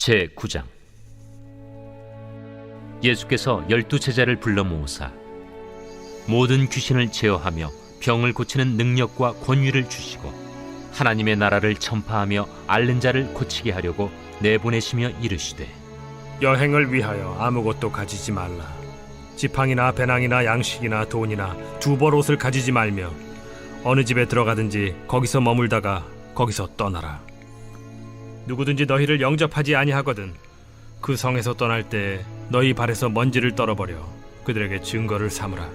제9장. 예수께서 12제자를 불러 모으사 모든 귀신을 제어하며 병을 고치는 능력과 권위를 주시고 하나님의 나라를 전파하며 앓는 자를 고치게 하려고 내보내시며 이르시되, 여행을 위하여 아무것도 가지지 말라. 지팡이나 배낭이나 양식이나 돈이나 두벌 옷을 가지지 말며 어느 집에 들어가든지 거기서 머물다가 거기서 떠나라. 누구든지 너희를 영접하지 아니하거든 그 성에서 떠날 때 너희 발에서 먼지를 떨어버려 그들에게 증거를 삼으라.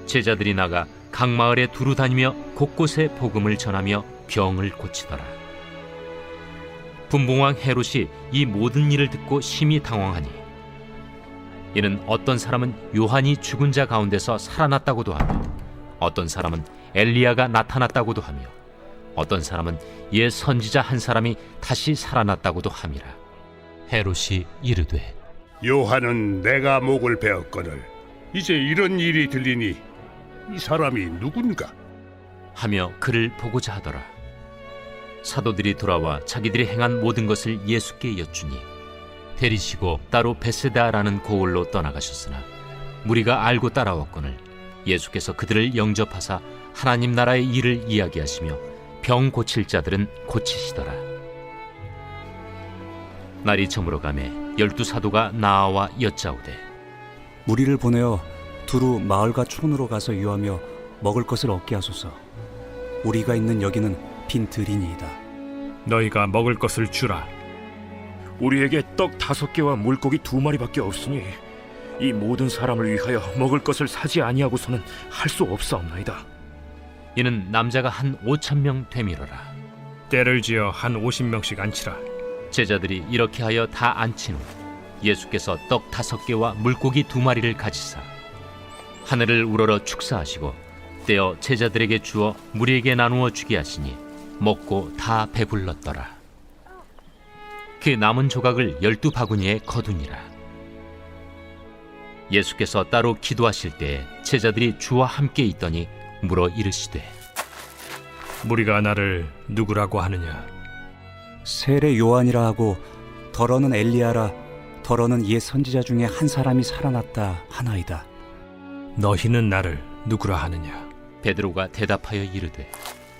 제자들이 나가 각 마을에 두루 다니며 곳곳에 복음을 전하며 병을 고치더라. 분봉왕 헤롯이 이 모든 일을 듣고 심히 당황하니, 이는 어떤 사람은 요한이 죽은 자 가운데서 살아났다고도 하며 어떤 사람은 엘리야가 나타났다고도 하며 어떤 사람은 옛 선지자 한 사람이 다시 살아났다고도 함이라. 헤롯이 이르되, 요한은 내가 목을 베었거늘 이제 이런 일이 들리니 이 사람이 누군가? 하며 그를 보고자 하더라. 사도들이 돌아와 자기들이 행한 모든 것을 예수께 여쭈니 데리시고 따로 베세다라는 고을로 떠나가셨으나 무리가 알고 따라왔거늘 예수께서 그들을 영접하사 하나님 나라의 일을 이야기하시며 병 고칠 자들은 고치시더라. 날이 저물어가매 12사도가 나아와 여짜오되, 무리를 보내어 두루 마을과 촌으로 가서 유하며 먹을 것을 얻게 하소서. 우리가 있는 여기는 빈 들이니이다. 너희가 먹을 것을 주라. 우리에게 떡 5개와 물고기 2마리밖에 없으니 이 모든 사람을 위하여 먹을 것을 사지 아니하고서는 할 수 없사옵나이다. 이는 남자가 한 5,000명 되밀어라. 때를 지어 한 50명씩 앉히라. 제자들이 이렇게 하여 다 앉힌 후 예수께서 떡 5개와 물고기 2마리를 가지사 하늘을 우러러 축사하시고 떼어 제자들에게 주어 무리에게 나누어 주게 하시니 먹고 다 배불렀더라. 그 남은 조각을 12바구니에 거두니라. 예수께서 따로 기도하실 때 제자들이 주와 함께 있더니 물어 이르시되, 무리가 나를 누구라고 하느냐? 세례 요한이라 하고 더러는 엘리야라, 더러는 옛 선지자 중에 한 사람이 살아났다 하나이다. 너희는 나를 누구라 하느냐? 베드로가 대답하여 이르되,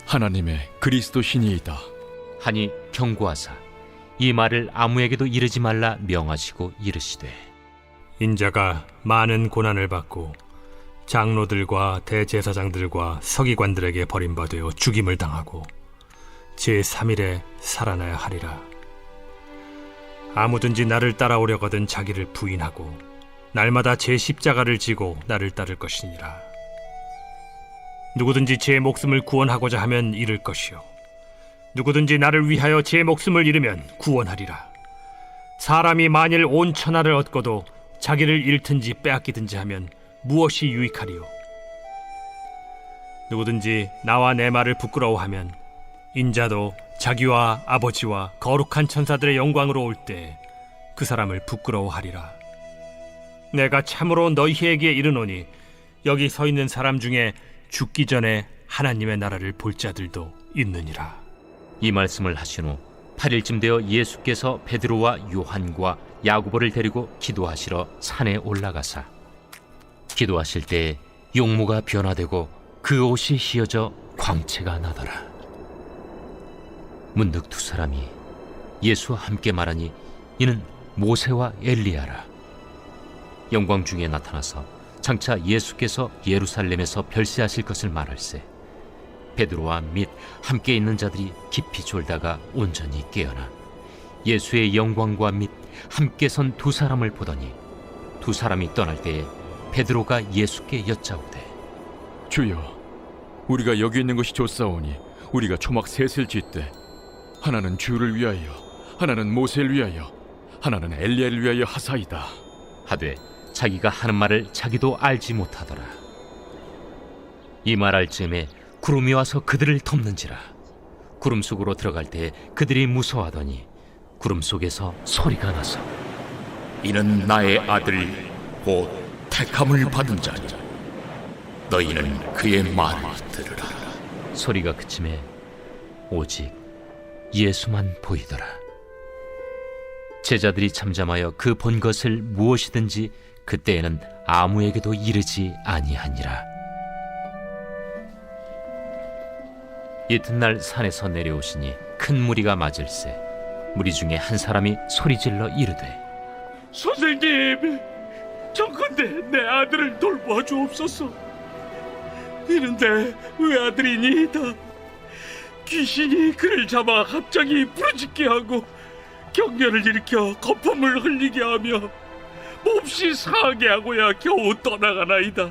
하나님의 그리스도시니이다 하니 경고하사 이 말을 아무에게도 이르지 말라 명하시고 이르시되, 인자가 많은 고난을 받고 장로들과 대제사장들과 서기관들에게 버림받아 죽임을 당하고 제3일에 살아나야 하리라. 아무든지 나를 따라오려거든 자기를 부인하고 날마다 제 십자가를 지고 나를 따를 것이니라. 누구든지 제 목숨을 구원하고자 하면 잃을 것이요 누구든지 나를 위하여 제 목숨을 잃으면 구원하리라. 사람이 만일 온 천하를 얻고도 자기를 잃든지 빼앗기든지 하면 무엇이 유익하리요? 누구든지 나와 내 말을 부끄러워하면 인자도 자기와 아버지와 거룩한 천사들의 영광으로 올 때 그 사람을 부끄러워하리라. 내가 참으로 너희에게 이르노니 여기 서 있는 사람 중에 죽기 전에 하나님의 나라를 볼 자들도 있느니라. 이 말씀을 하신 후 8일쯤 되어 예수께서 베드로와 요한과 야고보를 데리고 기도하시러 산에 올라가사 기도하실 때 용모가 변화되고 그 옷이 휘어져 광채가 나더라. 문득 두 사람이 예수와 함께 말하니 이는 모세와 엘리야라. 영광 중에 나타나서 장차 예수께서 예루살렘에서 별세하실 것을 말할세 베드로와 및 함께 있는 자들이 깊이 졸다가 온전히 깨어나 예수의 영광과 및 함께 선 두 사람을 보더니 두 사람이 떠날 때에 베드로가 예수께 여짜오되, 주여, 우리가 여기 있는 것이 좋사오니 우리가 초막 셋을 짓되 하나는 주를 위하여, 하나는 모세를 위하여, 하나는 엘리야를 위하여 하사이다 하되 자기가 하는 말을 자기도 알지 못하더라. 이 말할 즈음에 구름이 와서 그들을 덮는지라. 구름 속으로 들어갈 때 그들이 무서워하더니 구름 속에서 소리가 나서, 이는 나의 아들 곧 택함을 받은 자니 너희는 그의 말을 들으라. 소리가 그침에 오직 예수만 보이더라. 제자들이 잠잠하여 그 본 것을 무엇이든지 그때에는 아무에게도 이르지 아니하니라. 이튿날 산에서 내려오시니 큰 무리가 맞을세. 무리 중에 한 사람이 소리질러 이르되, 선생님, 정컨대 내 아들을 돌보아 주옵소서. 이런데 외아들이니이다. 귀신이 그를 잡아 갑자기 부르짖게 하고 경련을 일으켜 거품을 흘리게 하며 몹시 상하게 하고야 겨우 떠나가나이다.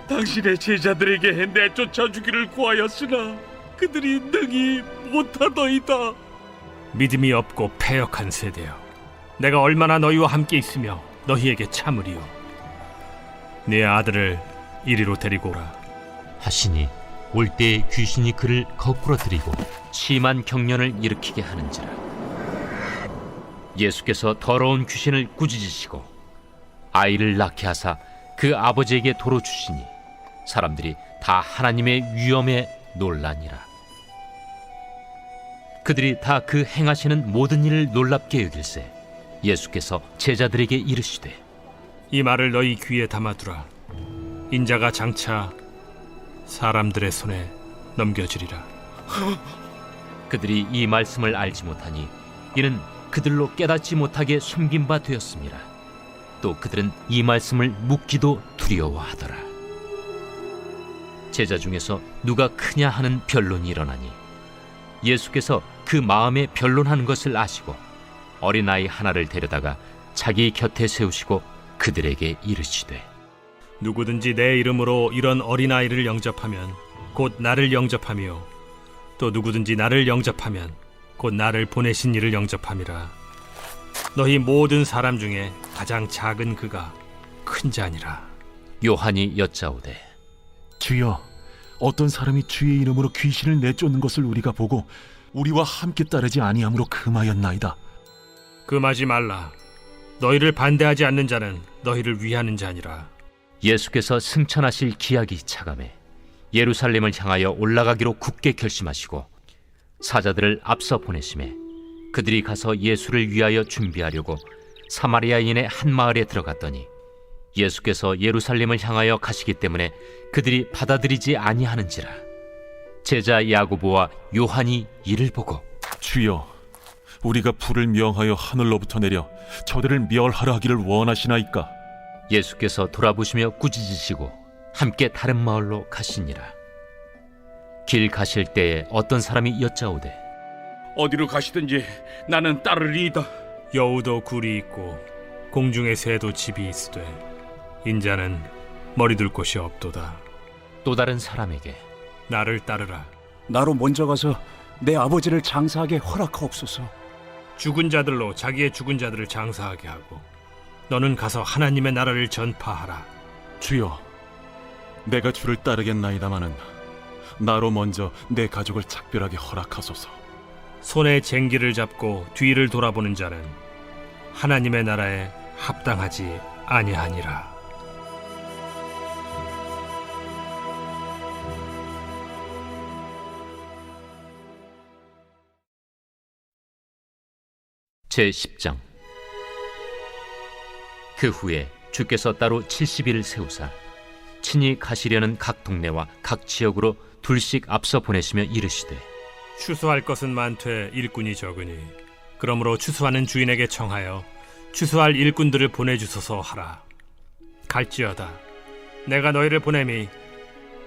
당신의 제자들에게 내쫓아 주기를 구하였으나 그들이 능히 못하더이다. 믿음이 없고 패역한 세대여, 내가 얼마나 너희와 함께 있으며 너희에게 참으리요. 네 아들을 이리로 데리고 오라. 하시니 올 때에 귀신이 그를 거꾸로 들이고 심한 경련을 일으키게 하는지라. 예수께서 더러운 귀신을 꾸짖으시고 아이를 낳게 하사 그 아버지에게 도로 주시니 사람들이 다 하나님의 위엄에 놀라니라. 그들이 다 그 행하시는 모든 일을 놀랍게 여길세 예수께서 제자들에게 이르시되, 이 말을 너희 귀에 담아두라. 인자가 장차 사람들의 손에 넘겨지리라. 그들이 이 말씀을 알지 못하니 이는 그들로 깨닫지 못하게 숨긴 바 되었습니다. 또 그들은 이 말씀을 묻기도 두려워하더라. 제자 중에서 누가 크냐 하는 변론이 일어나니 예수께서 그 마음에 변론하는 것을 아시고 어린아이 하나를 데려다가 자기 곁에 세우시고 그들에게 이르시되, 누구든지 내 이름으로 이런 어린아이를 영접하면 곧 나를 영접하며 또 누구든지 나를 영접하면 곧 나를 보내신 이를 영접함이라. 너희 모든 사람 중에 가장 작은 그가 큰 자니라. 요한이 여짜오되, 주여, 어떤 사람이 주의 이름으로 귀신을 내쫓는 것을 우리가 보고 우리와 함께 따르지 아니함으로 금하였나이다. 금하지 말라. 너희를 반대하지 않는 자는 너희를 위하는 자니라. 예수께서 승천하실 기약이 차감해 예루살렘을 향하여 올라가기로 굳게 결심하시고 사자들을 앞서 보내심에 그들이 가서 예수를 위하여 준비하려고 사마리아인의 한 마을에 들어갔더니 예수께서 예루살렘을 향하여 가시기 때문에 그들이 받아들이지 아니하는지라. 제자 야고보와 요한이 이를 보고, 주여, 우리가 불을 명하여 하늘로부터 내려 저들을 멸하라 하기를 원하시나이까? 예수께서 돌아보시며 꾸짖으시고 함께 다른 마을로 가시니라. 길 가실 때에 어떤 사람이 여짜오되, 어디로 가시든지 나는 따르리이다. 여우도 굴이 있고 공중의 새도 집이 있으되 인자는 머리 둘 곳이 없도다. 또 다른 사람에게, 나를 따르라. 나로 먼저 가서 내 아버지를 장사하게 허락하옵소서. 죽은 자들로 자기의 죽은 자들을 장사하게 하고 너는 가서 하나님의 나라를 전파하라. 주여, 내가 주를 따르겠나이다마는 나로 먼저 내 가족을 작별하게 허락하소서. 손에 쟁기를 잡고 뒤를 돌아보는 자는 하나님의 나라에 합당하지 아니하니라. 제10장. 그 후에 주께서 따로 70일을 세우사 친히 가시려는 각 동네와 각 지역으로 둘씩 앞서 보내시며 이르시되, 추수할 것은 많되 일꾼이 적으니 그러므로 추수하는 주인에게 청하여 추수할 일꾼들을 보내주소서 하라. 갈지어다. 내가 너희를 보냄이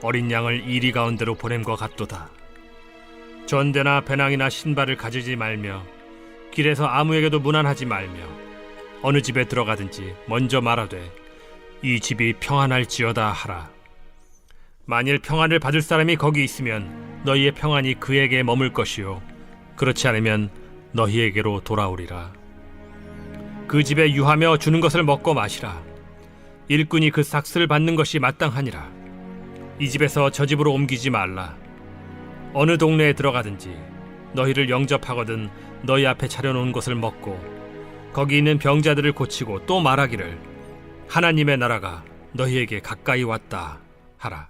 어린 양을 이리 가운데로 보냄과 같도다. 전대나 배낭이나 신발을 가지지 말며 길에서 아무에게도 문안하지 말며 어느 집에 들어가든지 먼저 말하되 이 집이 평안할지어다 하라. 만일 평안을 받을 사람이 거기 있으면 너희의 평안이 그에게 머물 것이요 그렇지 않으면 너희에게로 돌아오리라. 그 집에 유하며 주는 것을 먹고 마시라. 일꾼이 그 삭스를 받는 것이 마땅하니라. 이 집에서 저 집으로 옮기지 말라. 어느 동네에 들어가든지 너희를 영접하거든 너희 앞에 차려놓은 것을 먹고 거기 있는 병자들을 고치고 또 말하기를 하나님의 나라가 너희에게 가까이 왔다 하라.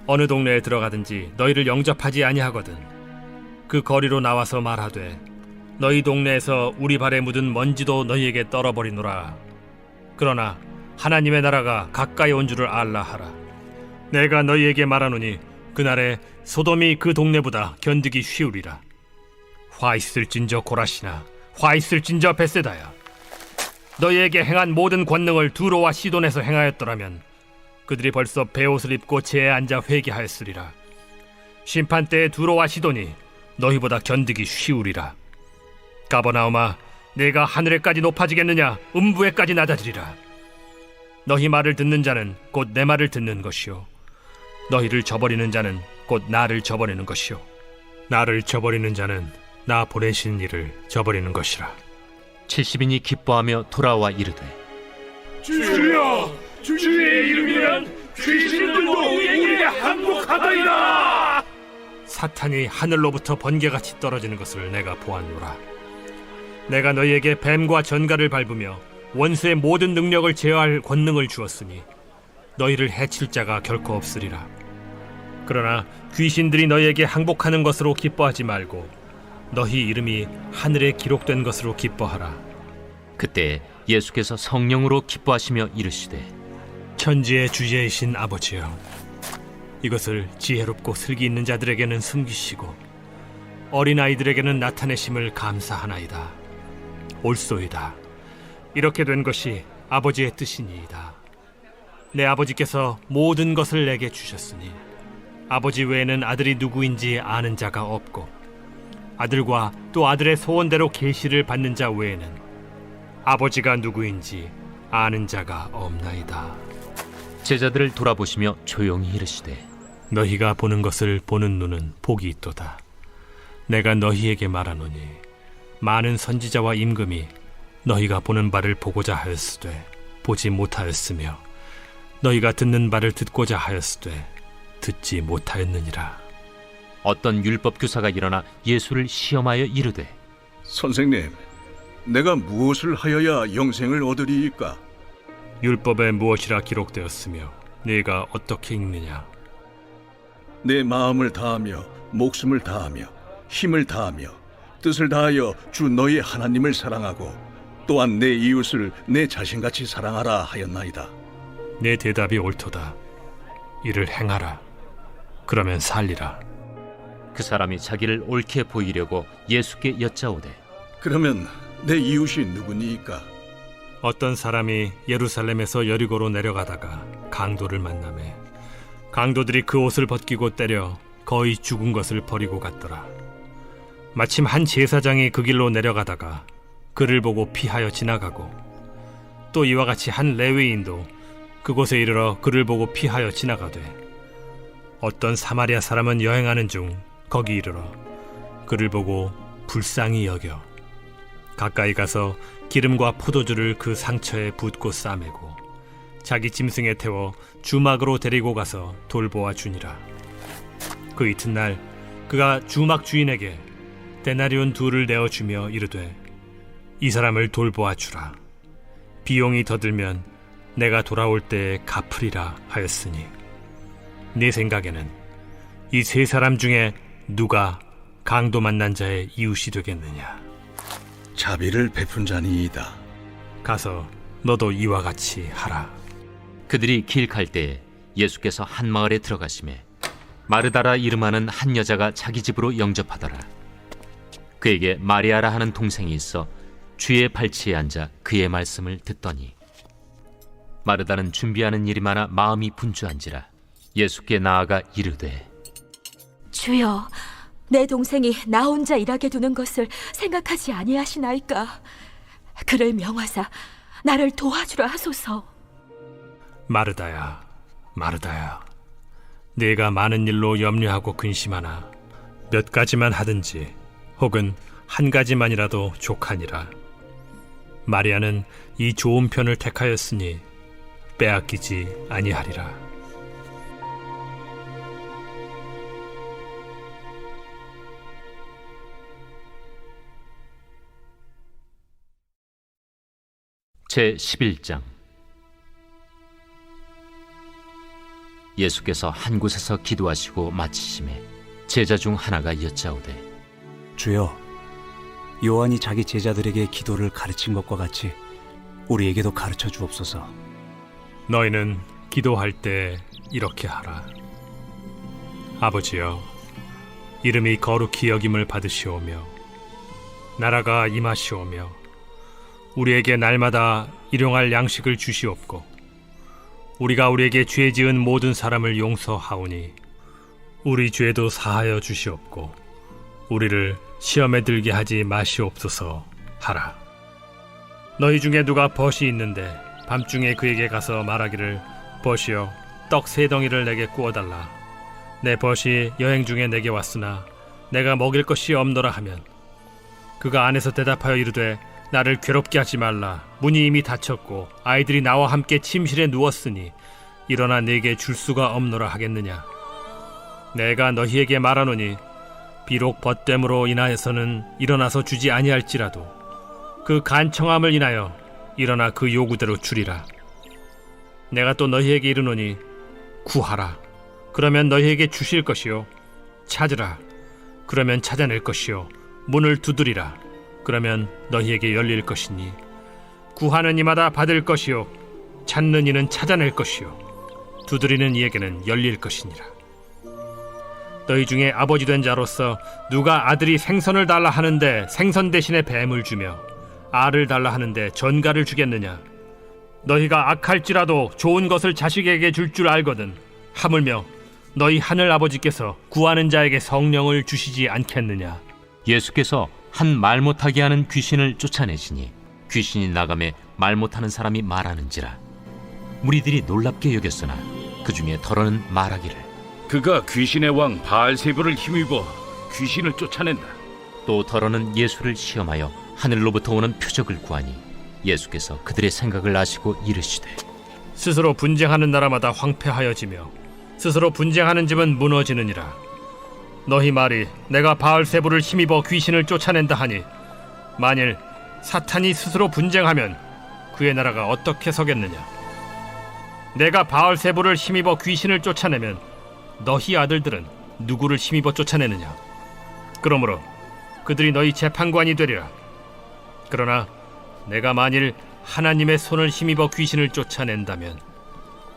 어느 동네에 들어가든지 너희를 영접하지 아니하거든 그 거리로 나와서 말하되 너희 동네에서 우리 발에 묻은 먼지도 너희에게 떨어버리노라. 그러나 하나님의 나라가 가까이 온 줄을 알라 하라. 내가 너희에게 말하노니 그날에 소돔이 그 동네보다 견디기 쉬우리라. 화 있을진저 고라시나 화 있을진저 벳세다야. 너희에게 행한 모든 권능을 두로와 시돈에서 행하였더라면 그들이 벌써 베옷을 입고 제에 앉아 회개하였으리라. 심판 때에 두로와 시돈이 너희보다 견디기 쉬우리라. 가버나움아, 내가 하늘에까지 높아지겠느냐? 음부에까지 낮아지리라. 너희 말을 듣는 자는 곧 내 말을 듣는 것이요, 너희를 저버리는 자는 곧 나를 저버리는 것이요, 나를 저버리는 자는 나 보내신 이를 저버리는 것이라. 70인이 기뻐하며 돌아와 이르되 주여, 주의 이름이면 귀신들도 우리에게 항복하더이다. 사탄이 하늘로부터 번개같이 떨어지는 것을 내가 보았노라. 내가 너희에게 뱀과 전갈을 밟으며 원수의 모든 능력을 제어할 권능을 주었으니 너희를 해칠 자가 결코 없으리라. 그러나 귀신들이 너희에게 항복하는 것으로 기뻐하지 말고 너희 이름이 하늘에 기록된 것으로 기뻐하라. 그때 예수께서 성령으로 기뻐하시며 이르시되 천지의 주제이신 아버지여, 이것을 지혜롭고 슬기 있는 자들에게는 숨기시고 어린아이들에게는 나타내심을 감사하나이다. 옳소이다. 이렇게 된 것이 아버지의 뜻이니이다. 내 아버지께서 모든 것을 내게 주셨으니 아버지 외에는 아들이 누구인지 아는 자가 없고 아들과 또 아들의 소원대로 계시를 받는 자 외에는 아버지가 누구인지 아는 자가 없나이다. 제자들을 돌아보시며 조용히 이르시되 너희가 보는 것을 보는 눈은 복이 있도다. 내가 너희에게 말하노니 많은 선지자와 임금이 너희가 보는 바를 보고자 하였으되 보지 못하였으며 너희가 듣는 바를 듣고자 하였으되 듣지 못하였느니라. 어떤 율법 교사가 일어나 예수를 시험하여 이르되 선생님, 내가 무엇을 하여야 영생을 얻으리이까? 율법에 무엇이라 기록되었으며 네가 어떻게 읽느냐? 내 마음을 다하며 목숨을 다하며 힘을 다하며 뜻을 다하여 주 너희 하나님을 사랑하고 또한 내 이웃을 내 자신같이 사랑하라 하였나이다. 내 대답이 옳도다. 이를 행하라. 그러면 살리라. 그 사람이 자기를 옳게 보이려고 예수께 여짜오되 그러면 내 이웃이 누구니이까? 어떤 사람이 예루살렘에서 여리고로 내려가다가 강도를 만나매 강도들이 그 옷을 벗기고 때려 거의 죽은 것을 버리고 갔더라. 마침 한 제사장이 그 길로 내려가다가 그를 보고 피하여 지나가고 또 이와 같이 한 레위인도 그곳에 이르러 그를 보고 피하여 지나가되 어떤 사마리아 사람은 여행하는 중 거기 이르러 그를 보고 불쌍히 여겨 가까이 가서 기름과 포도주를 그 상처에 붓고 싸매고 자기 짐승에 태워 주막으로 데리고 가서 돌보아 주니라. 그 이튿날 그가 주막 주인에게 데나리온 2를 내어주며 이르되 이 사람을 돌보아 주라. 비용이 더 들면 내가 돌아올 때에 갚으리라 하였으니 네 생각에는 이 세 사람 중에 누가 강도 만난 자의 이웃이 되겠느냐? 자비를 베푼 자니이다. 가서 너도 이와 같이 하라. 그들이 길 갈 때에 예수께서 한 마을에 들어가시매 마르다라 이름하는 한 여자가 자기 집으로 영접하더라. 그에게 마리아라 하는 동생이 있어 주의 발치에 앉아 그의 말씀을 듣더니 마르다는 준비하는 일이 많아 마음이 분주한지라 예수께 나아가 이르되 주여, 내 동생이 나 혼자 일하게 두는 것을 생각하지 아니하시나이까? 그를 명하사 나를 도와주라 하소서. 마르다야, 마르다야, 네가 많은 일로 염려하고 근심하나 몇 가지만 하든지 혹은 한 가지만이라도 족하니라. 마리아는 이 좋은 편을 택하였으니 빼앗기지 아니하리라. 제 11장. 예수께서 한 곳에서 기도하시고 마치심에 제자 중 하나가 여짜오되 주여, 요한이 자기 제자들에게 기도를 가르친 것과 같이 우리에게도 가르쳐 주옵소서. 너희는 기도할 때 이렇게 하라. 아버지여, 이름이 거룩히 여김을 받으시오며 나라가 임하시오며 우리에게 날마다 일용할 양식을 주시옵고 우리가 우리에게 죄 지은 모든 사람을 용서하오니 우리 죄도 사하여 주시옵고 우리를 시험에 들게 하지 마시옵소서 하라. 너희 중에 누가 벗이 있는데 밤중에 그에게 가서 말하기를 벗이여 떡 3덩이를 내게 구워달라. 내 벗이 여행 중에 내게 왔으나 내가 먹일 것이 없노라 하면 그가 안에서 대답하여 이르되 나를 괴롭게 하지 말라. 문이 이미 닫혔고 아이들이 나와 함께 침실에 누웠으니 일어나 내게 줄 수가 없노라 하겠느냐. 내가 너희에게 말하노니 비록 벗됨으로 인하여서는 일어나서 주지 아니할지라도 그 간청함을 인하여 일어나 그 요구대로 주리라. 내가 또 너희에게 이르노니 구하라. 그러면 너희에게 주실 것이요. 찾으라. 그러면 찾아낼 것이요. 문을 두드리라. 그러면 너희에게 열릴 것이니 구하는 이마다 받을 것이요. 찾는 이는 찾아낼 것이요. 두드리는 이에게는 열릴 것이니라. 너희 중에 아버지 된 자로서 누가 아들이 생선을 달라 하는데 생선 대신에 뱀을 주며 알을 달라 하는데 전갈을 주겠느냐. 너희가 악할지라도 좋은 것을 자식에게 줄 줄 알거든 하물며 너희 하늘 아버지께서 구하는 자에게 성령을 주시지 않겠느냐. 예수께서 한 말 못하게 하는 귀신을 쫓아내시니 귀신이 나가매 말 못하는 사람이 말하는지라. 무리들이 놀랍게 여겼으나 그 중에 더러는 말하기를 그가 귀신의 왕 바알세불을 힘입어 귀신을 쫓아낸다. 또 더러는 예수를 시험하여 하늘로부터 오는 표적을 구하니 예수께서 그들의 생각을 아시고 이르시되 스스로 분쟁하는 나라마다 황폐하여지며 스스로 분쟁하는 집은 무너지느니라. 너희 말이 내가 바알세불을 힘입어 귀신을 쫓아낸다 하니 만일 사탄이 스스로 분쟁하면 그의 나라가 어떻게 서겠느냐. 내가 바알세불을 힘입어 귀신을 쫓아내면 너희 아들들은 누구를 힘입어 쫓아내느냐. 그러므로 그들이 너희 재판관이 되리라. 그러나 내가 만일 하나님의 손을 힘입어 귀신을 쫓아낸다면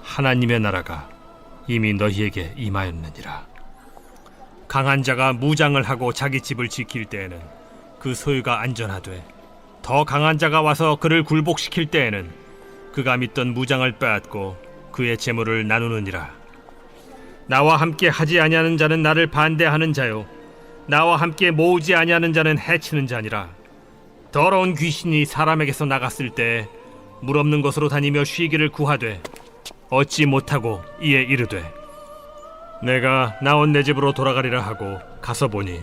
하나님의 나라가 이미 너희에게 임하였느니라. 강한 자가 무장을 하고 자기 집을 지킬 때에는 그 소유가 안전하되 더 강한 자가 와서 그를 굴복시킬 때에는 그가 믿던 무장을 빼앗고 그의 재물을 나누느니라. 나와 함께 하지 아니하는 자는 나를 반대하는 자요 나와 함께 모으지 아니하는 자는 해치는 자니라. 더러운 귀신이 사람에게서 나갔을 때 물 없는 곳으로 다니며 쉬기를 구하되 얻지 못하고 이에 이르되 내가 나온 내 집으로 돌아가리라 하고 가서 보니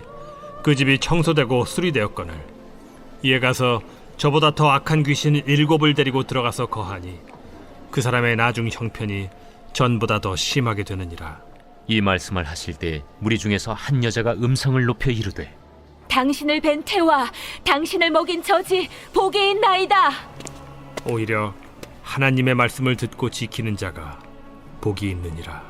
그 집이 청소되고 수리되었거늘 이에 가서 저보다 더 악한 귀신 7을 데리고 들어가서 거하니 그 사람의 나중 형편이 전보다 더 심하게 되느니라. 이 말씀을 하실 때 무리 중에서 한 여자가 음성을 높여 이르되 당신을 뵌 태와 당신을 먹인 저지 복이 있나이다. 오히려 하나님의 말씀을 듣고 지키는 자가 복이 있느니라.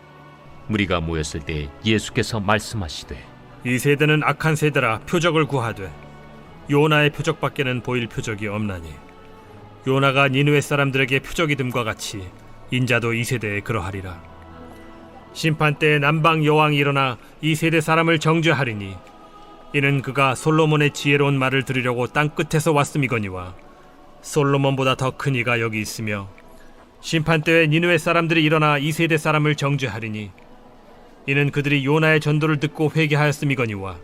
무리가 모였을 때 예수께서 말씀하시되 이 세대는 악한 세대라 표적을 구하되 요나의 표적밖에는 보일 표적이 없나니 요나가 니느웨 사람들에게 표적이 됨과 같이 인자도 이 세대에 그러하리라. 심판 때에 남방 여왕이 일어나 이 세대 사람을 정죄하리니 이는 그가 솔로몬의 지혜로운 말을 들으려고 땅 끝에서 왔음이거니와 솔로몬보다 더 큰 이가 여기 있으며 심판 때에 니느웨 사람들이 일어나 이 세대 사람을 정죄하리니 이는 그들이 요나의 전도를 듣고 회개하였음이거니와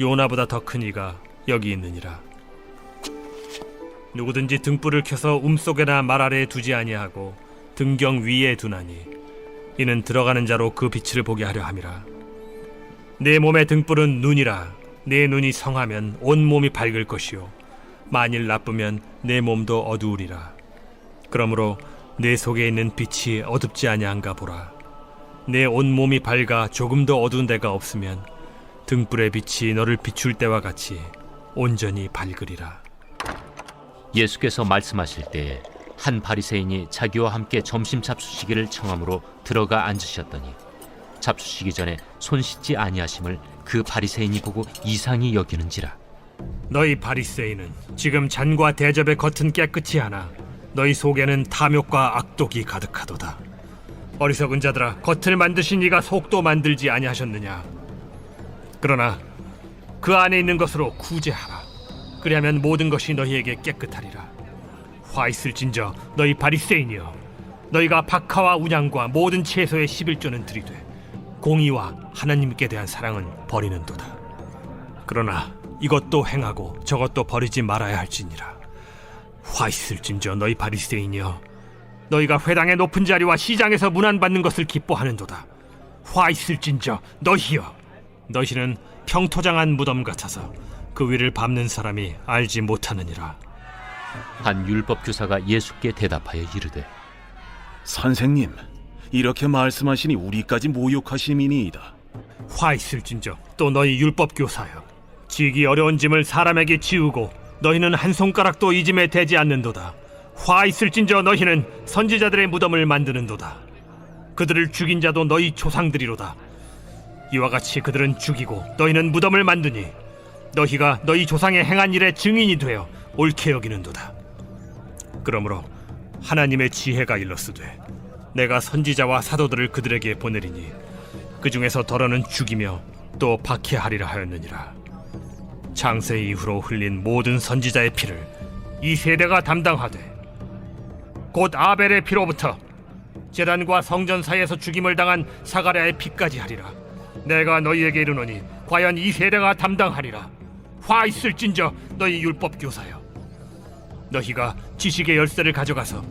요나보다 더 큰 이가 여기 있느니라. 누구든지 등불을 켜서 움속에나 말 아래에 두지 아니하고 등경 위에 두나니 이는 들어가는 자로 그 빛을 보게 하려 함이라. 내 몸의 등불은 눈이라. 내 눈이 성하면 온 몸이 밝을 것이요 만일 나쁘면 내 몸도 어두우리라. 그러므로 내 속에 있는 빛이 어둡지 아니한가 보라. 내 온 몸이 밝아 조금도 어두운 데가 없으면 등불의 빛이 너를 비출 때와 같이 온전히 밝으리라. 예수께서 말씀하실 때에 한 바리새인이 자기와 함께 점심 잡수시기를 청함으로 들어가 앉으셨더니 잡수시기 전에 손 씻지 아니하심을 그 바리새인이 보고 이상히 여기는지라. 너희 바리새인은 지금 잔과 대접의 겉은 깨끗이 하나 너희 속에는 탐욕과 악독이 가득하도다. 어리석은 자들아, 겉을 만드신 이가 속도 만들지 아니하셨느냐? 그러나 그 안에 있는 것으로 구제하라. 그리하면 모든 것이 너희에게 깨끗하리라. 화 있을진저 너희 바리새인이여, 너희가 박하와 운양과 모든 채소의 11조는 들이되 공의와 하나님께 대한 사랑은 버리는도다. 그러나 이것도 행하고 저것도 버리지 말아야 할지니라. 화 있을진저 너희 바리새인이여, 너희가 회당의 높은 자리와 시장에서 문안받는 것을 기뻐하는도다. 화 있을진저 너희여, 너희는 평토장한 무덤 같아서 그 위를 밟는 사람이 알지 못하느니라. 한 율법 교사가 예수께 대답하여 이르되, 선생님, 이렇게 말씀하시니 우리까지 모욕하심이니이다. 화 있을진저 또 너희 율법 교사여, 지기 어려운 짐을 사람에게 지우고 너희는 한 손가락도 이 짐에 대지 않는도다. 화 있을진저 너희는 선지자들의 무덤을 만드는도다. 그들을 죽인 자도 너희 조상들이로다. 이와 같이 그들은 죽이고 너희는 무덤을 만드니 너희가 너희 조상의 행한 일의 증인이 되어 옳게 여기는도다. 그러므로 하나님의 지혜가 일렀으되 내가 선지자와 사도들을 그들에게 보내리니 그 중에서 더러는 죽이며 또 박해하리라 하였느니라. 창세 이후로 흘린 모든 선지자의 피를 이 세대가 담당하되 곧 아벨의 피로부터 제단과 성전 사이에서 죽임을 당한 사가랴의 피까지 하리라. 내가 너희에게 이르노니 과연 이 세대가 담당하리라. 화 있을진저 너희 율법 교사여, 너희가 지식의 열쇠를 가져가서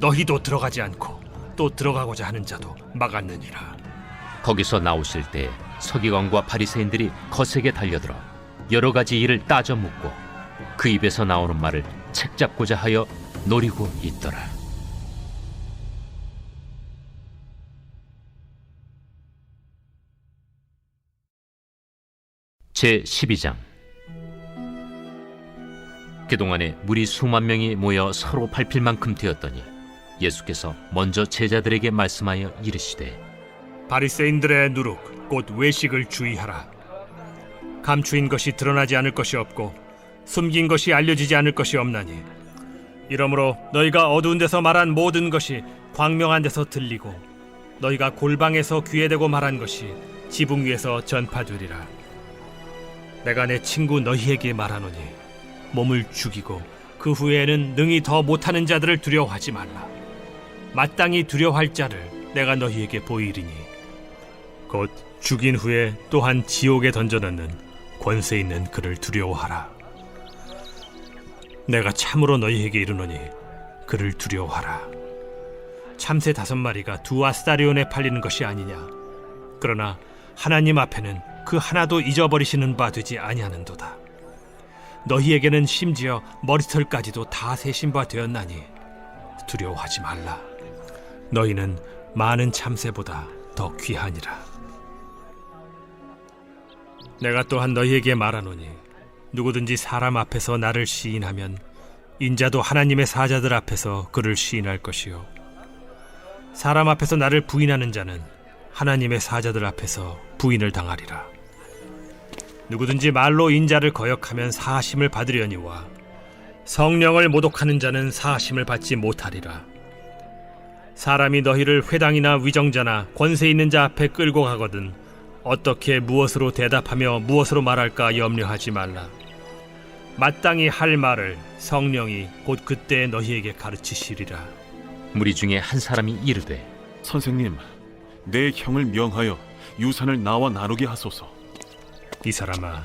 너희도 들어가지 않고 또 들어가고자 하는 자도 막았느니라. 거기서 나오실 때 서기관과 바리새인들이 거세게 달려들어 여러 가지 일을 따져 묻고 그 입에서 나오는 말을 책잡고자 하여 노리고 있더라. 제12장. 그동안에 무리 수만 명이 모여 서로 밟힐 만큼 되었더니 예수께서 먼저 제자들에게 말씀하여 이르시되, 바리새인들의 누룩 곧 외식을 주의하라. 감추인 것이 드러나지 않을 것이 없고 숨긴 것이 알려지지 않을 것이 없나니, 이러므로 너희가 어두운 데서 말한 모든 것이 광명한 데서 들리고 너희가 골방에서 귀에 대고 말한 것이 지붕 위에서 전파되리라. 내가 내 친구 너희에게 말하노니 몸을 죽이고 그 후에는 능히 더 못하는 자들을 두려워하지 말라. 마땅히 두려워할 자를 내가 너희에게 보이리니 곧 죽인 후에 또한 지옥에 던져넣는 권세 있는 그를 두려워하라. 내가 참으로 너희에게 이르노니 그를 두려워하라. 참새 5마리가 2아스타리온에 팔리는 것이 아니냐? 그러나 하나님 앞에는 그 하나도 잊어버리시는 바 되지 아니하는도다. 너희에게는 심지어 머리털까지도 다 세신 바 되었나니 두려워하지 말라. 너희는 많은 참새보다 더 귀하니라. 내가 또한 너희에게 말하노니 누구든지 사람 앞에서 나를 시인하면 인자도 하나님의 사자들 앞에서 그를 시인할 것이요, 사람 앞에서 나를 부인하는 자는 하나님의 사자들 앞에서 부인을 당하리라. 누구든지 말로 인자를 거역하면 사하심을 받으려니와 성령을 모독하는 자는 사하심을 받지 못하리라. 사람이 너희를 회당이나 위정자나 권세 있는 자 앞에 끌고 가거든 어떻게 무엇으로 대답하며 무엇으로 말할까 염려하지 말라. 마땅히 할 말을 성령이 곧 그때 너희에게 가르치시리라. 무리 중에 한 사람이 이르되, 선생님, 내 형을 명하여 유산을 나와 나누게 하소서. 이 사람아,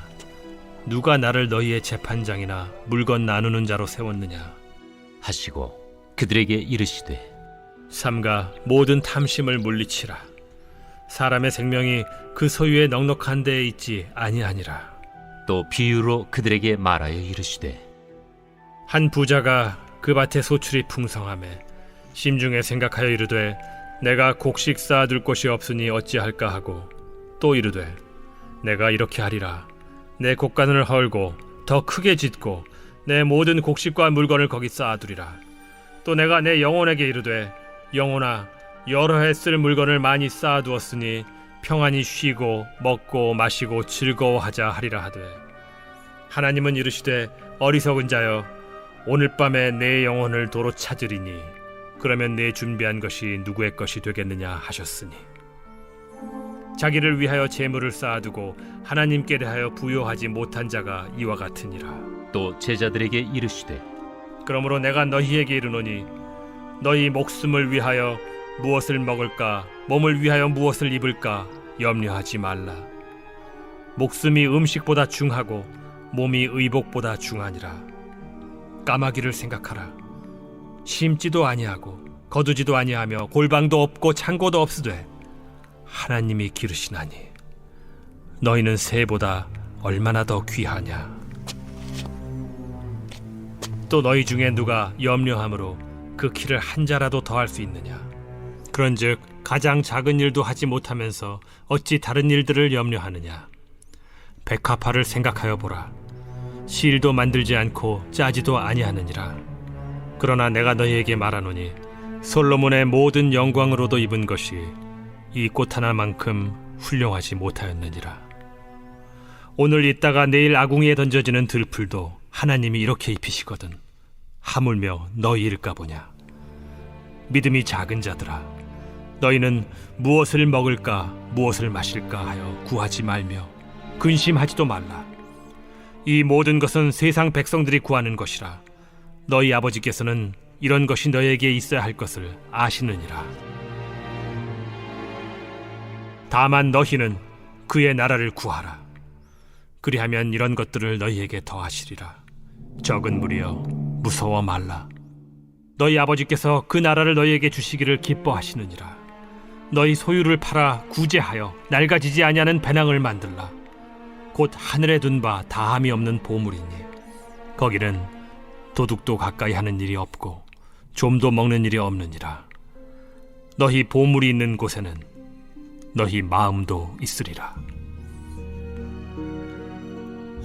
누가 나를 너희의 재판장이나 물건 나누는 자로 세웠느냐 하시고 그들에게 이르시되, 삼가 모든 탐심을 물리치라. 사람의 생명이 그 소유의 넉넉한 데에 있지 아니하니라. 또 비유로 그들에게 말하여 이르시되, 한 부자가 그 밭에 소출이 풍성하매 심중에 생각하여 이르되 내가 곡식 쌓아둘 곳이 없으니 어찌할까 하고, 또 이르되 내가 이렇게 하리라. 내 곡간을 헐고 더 크게 짓고 내 모든 곡식과 물건을 거기 쌓아두리라. 또 내가 내 영혼에게 이르되 영혼아, 여러 해 쓸 물건을 많이 쌓아두었으니 평안히 쉬고 먹고 마시고 즐거워하자 하리라 하되, 하나님은 이르시되 어리석은 자여, 오늘 밤에 내 영혼을 도로 찾으리니 그러면 내 준비한 것이 누구의 것이 되겠느냐 하셨으니, 자기를 위하여 재물을 쌓아두고 하나님께 대하여 부요하지 못한 자가 이와 같으니라. 또 제자들에게 이르시되 그러므로 내가 너희에게 이르노니 너희 목숨을 위하여 무엇을 먹을까, 몸을 위하여 무엇을 입을까 염려하지 말라. 목숨이 음식보다 중하고 몸이 의복보다 중하니라. 까마귀를 생각하라. 심지도 아니하고 거두지도 아니하며 골방도 없고 창고도 없으되 하나님이 기르시나니 너희는 새보다 얼마나 더 귀하냐. 또 너희 중에 누가 염려함으로 그 키를 한 자라도 더할 수 있느냐. 그런즉 가장 작은 일도 하지 못하면서 어찌 다른 일들을 염려하느냐. 백합화를 생각하여 보라. 실도 만들지 않고 짜지도 아니하느니라. 그러나 내가 너희에게 말하노니 솔로몬의 모든 영광으로도 입은 것이 이 꽃 하나만큼 훌륭하지 못하였느니라. 오늘 있다가 내일 아궁이에 던져지는 들풀도 하나님이 이렇게 입히시거든 하물며 너희일까 보냐. 믿음이 작은 자들아, 너희는 무엇을 먹을까 무엇을 마실까 하여 구하지 말며 근심하지도 말라. 이 모든 것은 세상 백성들이 구하는 것이라. 너희 아버지께서는 이런 것이 너희에게 있어야 할 것을 아시느니라. 다만 너희는 그의 나라를 구하라. 그리하면 이런 것들을 너희에게 더하시리라. 적은 무리여, 무서워 말라. 너희 아버지께서 그 나라를 너희에게 주시기를 기뻐하시느니라. 너희 소유를 팔아 구제하여 낡아지지 아니하는 배낭을 만들라. 곧 하늘에 둔 바 다함이 없는 보물이니 거기는 도둑도 가까이 하는 일이 없고 좀도 먹는 일이 없느니라. 너희 보물이 있는 곳에는 너희 마음도 있으리라.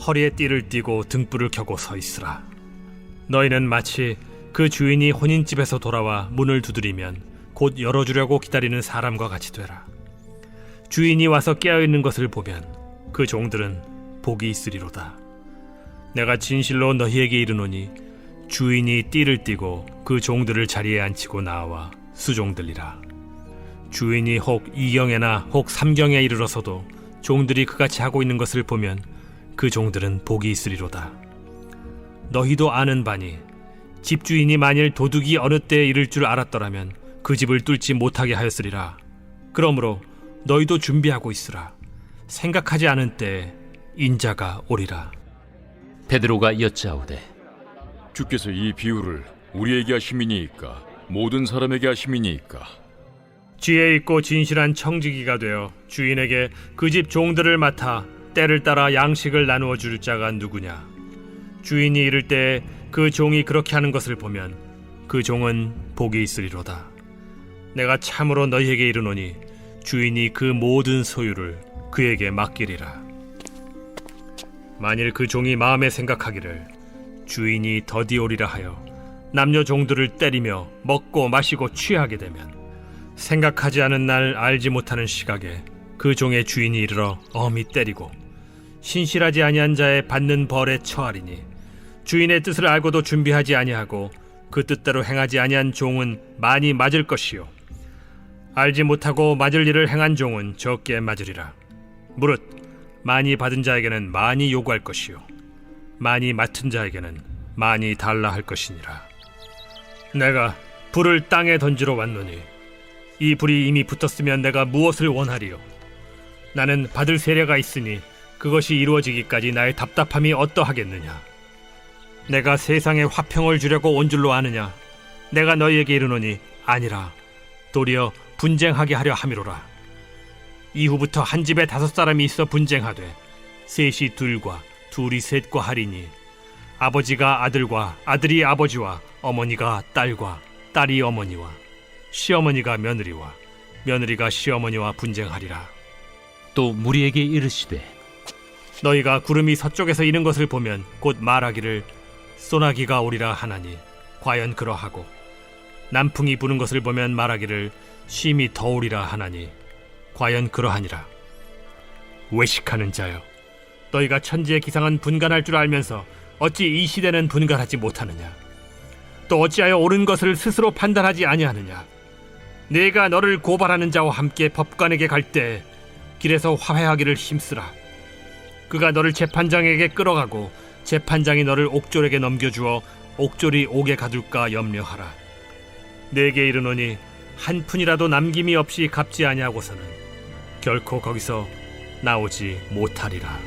허리에 띠를 띠고 등불을 켜고 서 있으라. 너희는 마치 그 주인이 혼인집에서 돌아와 문을 두드리면 곧 열어주려고 기다리는 사람과 같이 되라. 주인이 와서 깨어있는 것을 보면 그 종들은 복이 있으리로다. 내가 진실로 너희에게 이르노니 주인이 띠를 띠고 그 종들을 자리에 앉히고 나와 수종들리라. 주인이 혹 2경에나 혹 3경에 이르러서도 종들이 그같이 하고 있는 것을 보면 그 종들은 복이 있으리로다. 너희도 아는 바니 집주인이 만일 도둑이 어느 때에 이를 줄 알았더라면 그 집을 뚫지 못하게 하였으리라. 그러므로 너희도 준비하고 있으라. 생각하지 않은 때에 인자가 오리라. 베드로가 여짜오되 주께서 이 비유를 우리에게 하심이니이까 모든 사람에게 하심이니이까? 지혜 있고 진실한 청지기가 되어 주인에게 그 집 종들을 맡아 때를 따라 양식을 나누어 줄 자가 누구냐. 주인이 이를 때에 그 종이 그렇게 하는 것을 보면 그 종은 복이 있으리로다. 내가 참으로 너희에게 이르노니 주인이 그 모든 소유를 그에게 맡기리라. 만일 그 종이 마음에 생각하기를 주인이 더디 오리라 하여 남녀 종들을 때리며 먹고 마시고 취하게 되면 생각하지 않은 날 알지 못하는 시각에 그 종의 주인이 이르러 엄히 때리고 신실하지 아니한 자의 받는 벌에 처하리니, 주인의 뜻을 알고도 준비하지 아니하고 그 뜻대로 행하지 아니한 종은 많이 맞을 것이요 알지 못하고 맞을 일을 행한 종은 적게 맞으리라. 무릇 많이 받은 자에게는 많이 요구할 것이요 많이 맡은 자에게는 많이 달라 할 것이니라. 내가 불을 땅에 던지러 왔노니 이 불이 이미 붙었으면 내가 무엇을 원하리요. 나는 받을 세례가 있으니 그것이 이루어지기까지 나의 답답함이 어떠하겠느냐. 내가 세상에 화평을 주려고 온 줄로 아느냐. 내가 너희에게 이르노니 아니라 도리어 분쟁하게 하려 함이로라. 이후부터 한 집에 5사람이 있어 분쟁하되 셋이 둘과 둘이 셋과 하리니 아버지가 아들과 아들이 아버지와 어머니가 딸과 딸이 어머니와 시어머니가 며느리와 며느리가 시어머니와 분쟁하리라. 또 무리에게 이르시되 너희가 구름이 서쪽에서 이는 것을 보면 곧 말하기를 소나기가 오리라 하나니 과연 그러하고, 남풍이 부는 것을 보면 말하기를 쉼이 더우리라 하나니 과연 그러하니라. 외식하는 자여, 너희가 천지의 기상은 분간할 줄 알면서 어찌 이 시대는 분간하지 못하느냐? 또 어찌하여 옳은 것을 스스로 판단하지 아니하느냐? 내가 너를 고발하는 자와 함께 법관에게 갈 때 길에서 화해하기를 힘쓰라. 그가 너를 재판장에게 끌어가고 재판장이 너를 옥졸에게 넘겨주어 옥졸이 옥에 가둘까 염려하라. 내게 이르노니 한 푼이라도 남김이 없이 갚지 아니하고서는 결코 거기서 나오지 못하리라.